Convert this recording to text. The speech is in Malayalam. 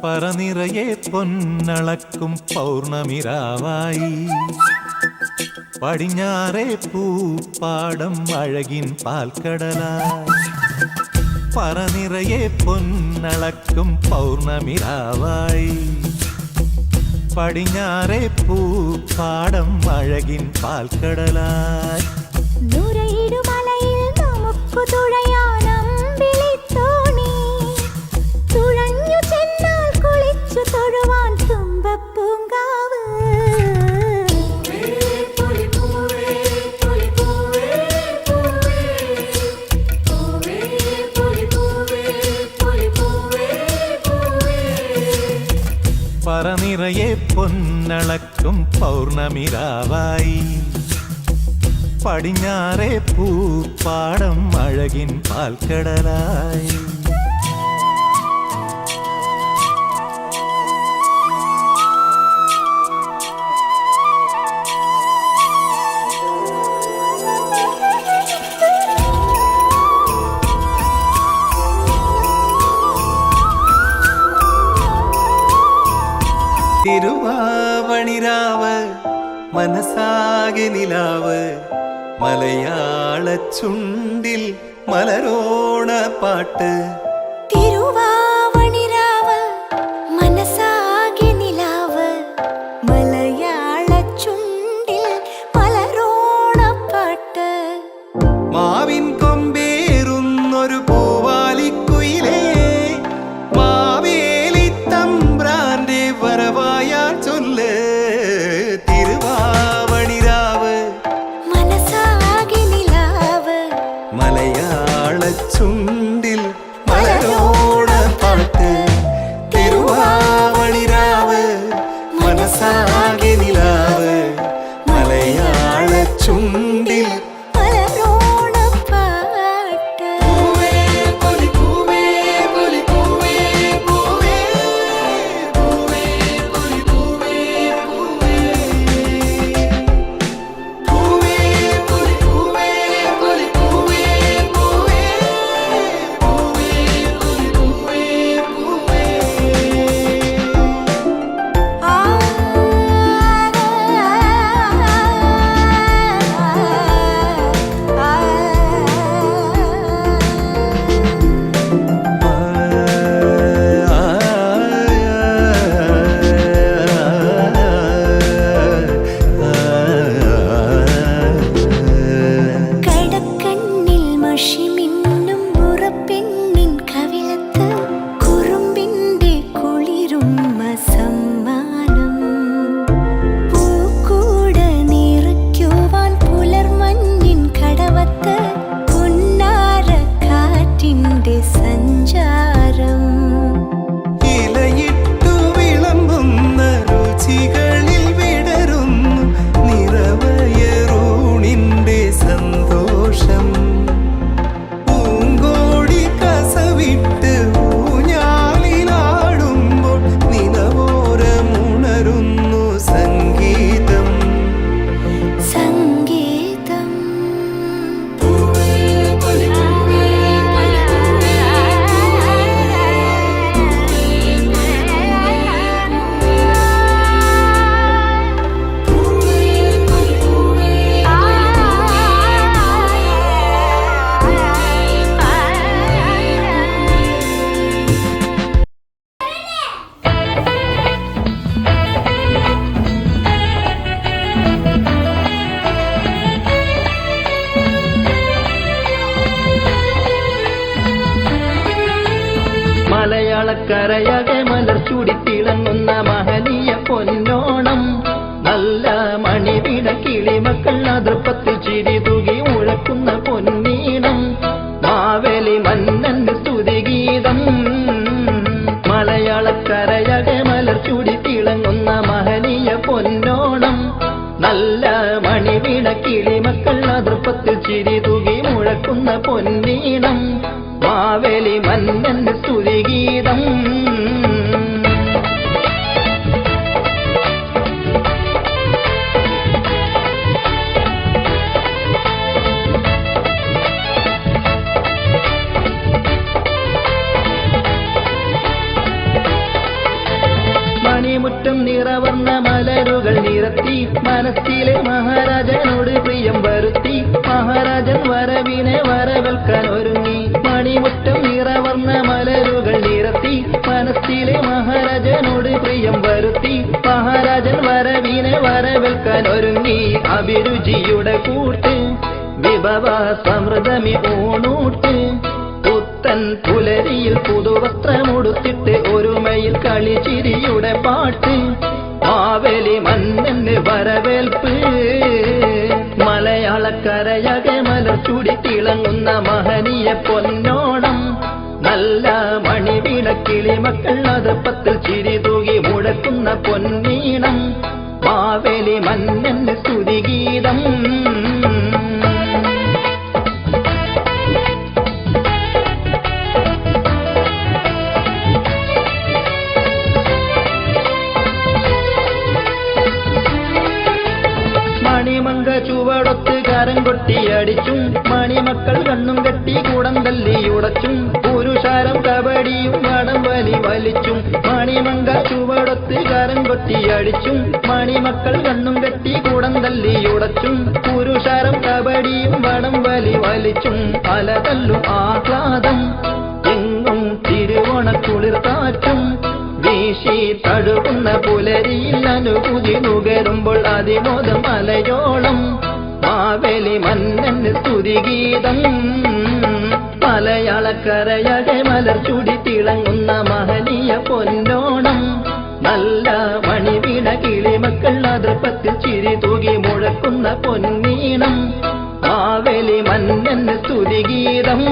പറനിറയെ പൊന്നളക്കും പൗർണമിരാവായി പടിഞ്ഞാറേ പൂപ്പാടം അഴകിൻ പാൽക്കടലായി പറനിറയെ പൊന്നളക്കും പൗർണമിരാവായി പടിഞ്ഞാറേ പൂപ്പാടം അഴകിൻ പാൽക്കടലായി നുരയിടുമലയിൽ നമുക്കു തുഴയാനമ്പിളിത്തോണി തുഴഞ്ഞു ചെന്നാൽ കുളിച്ചു തൊഴുവാൻ തുമ്പപ്പൂങ്കാവ് പറനിറയെ പൊന്നളക്കും പൗർണമിരാവായി പടിഞ്ഞാറേ പൂപ്പാടം അഴകിൻ പാൽക്കടലായി തിരുവാവണിരാവ് മനസാകെ നിലാവ് മലയാള ചുണ്ടിൽ മലരോണ പാട്ട് തിരുവാവണിരാവ് മനസാകെ നിലാവ് മലയാള ചുണ്ടിൽ മലരോണപ്പാട്ട് മാവിൻ കൊമ്പേറുന്നൊരു പൂവാലിക്കുയിലേ മാവേലി തമ്പ്രാന്റെ വരവായാൽ ചൊല്ല് തിരുവാവണിരാവ് മനസാകെ നിലാവ് മലയാള ചുണ്ടിൽ മലരോണ പാട്ട് തിരുവാവണിരാവ് മനസാകെ നിലാവ് മലയാള ചുണ്ടിൽ മലരോണപ്പാട്ട് കടക്കണ്ണിൽ മഷിമിന്നും മുറപ്പെണ്ണിൻ കവിളത്ത് കുറുമ്പിന്റെ കുളിരുമ്മ സമ്മാനം പൂക്കൂട നിറയ്ക്കുവാൻ പുലർമഞ്ഞിൻ കടവത്ത് പുന്നാരക്കാറ്റിന്റെ സഞ്ചാരം ഇലയിട്ടു വിളമ്പുന്ന രുചികളിൽ വിടരുന്നു നിറവയറൂണിന്റെ സന്തോഷം പൂങ്കോടി കസവിട്ട് ഊഞ്ഞാലിലാടുമ്പോൾ നിലവോരമുണരുന്നു സംഗീതം സംഗീതം മലയാളക്കരയകെ മലർച്ചൂടി തിളങ്ങുന്ന മഹനീയ പൊന്നോണം നല്ല മണിവിട കിളിമക്കൾ അതിർപ്പത്തിൽ ചിരി തൂകി മുഴക്കുന്ന പൊന്നീണം മാവേലി മന്നന്റെ സ്തുതിഗീതം മലയാളക്കരയകെ മലർച്ചൂടി തിളങ്ങുന്ന മഹനീയ പൊന്നോണം നല്ല മണിവിട കിളിമക്കൾ അതിർപ്പത്തിൽ ചിരി തൂകി മുഴക്കുന്ന പൊന്നീണം മാവേലി മന്നന്റെ സ്തുതിഗീതം നിറവർണ്ണ മലരുകൾ നിരത്തി മനസ്സിലെ മഹാരാജനോട് പ്രിയം വരുത്തി മഹാരാജൻ വരവിനെ വരവേൽക്കാൻ ഒരുങ്ങി മണിമുറ്റം നിറവർണ്ണ മലരുകൾ നിരത്തി മനസ്സിലെ മഹാരാജനോട് പ്രിയം വരുത്തി മഹാരാജൻ വരവിനെ വരവേൽക്കാൻ ഒരുങ്ങി അഭിരുചിയുടെ കൂട്ട് വിഭവ സമൃദ്ധമി ഊണൂട്ട് പുത്തൻ പുലരിയിൽ പുതുവസ്ത്രമുടുത്തിട്ട് ഒരുമയിൽ കളിച്ചിരിയുടെ പാട്ട് മാവേലി മന്നന് വരവേൽപ്പ് മലയാളക്കരയകെ മലർച്ചൂടി തിളങ്ങുന്ന മഹനീയ പൊന്നോണം നല്ല മണിവിളക്കിളി മക്കൾ അതപ്പത്തിൽ ചിരി തൂകി മുഴക്കുന്ന പൊന്നീണം മാവേലി മന്നന് സ്തുതിഗീതം മണിമങ്ക ചുവടൊത്ത് കരം കൊട്ടിയടിച്ചും മണിമക്കൾ കണ്ണും കെട്ടി കൂടം തല്ലിയുടച്ചും പുരുഷാരം കബഡിയും വടം വലി വലിച്ചും മണിമങ്ക ചുവടൊത്ത് കരം കൊട്ടിയടിച്ചും മണിമക്കൾ കണ്ണും കെട്ടി കൂടം തല്ലിയുടച്ചും പുരുഷാരം കബഡിയും വടം വലി വലിച്ചും പല തല്ലും ആഹ്ലാദം എങ്ങും തിരുവോണക്കുളിർ കാറ്റും വീശി തഴുകുന്ന പുലരിയിൽ അനുഭൂതി നുകരുമ്പോൾ അതിമോദം മലയോളം മാവേലി മന്നന് സ്തുതിഗീതം മലയാളക്കരയകെ മലർച്ചൂടി തിളങ്ങുന്ന മഹനീയ പൊന്നോണം നല്ല മണിവീണ കിളിമക്കൾ അതൃപ്പത്തിൽ ചിരി തൂകി മുഴക്കുന്ന പൊന്നീണം മാവേലി മന്നന് സ്തുതിഗീതം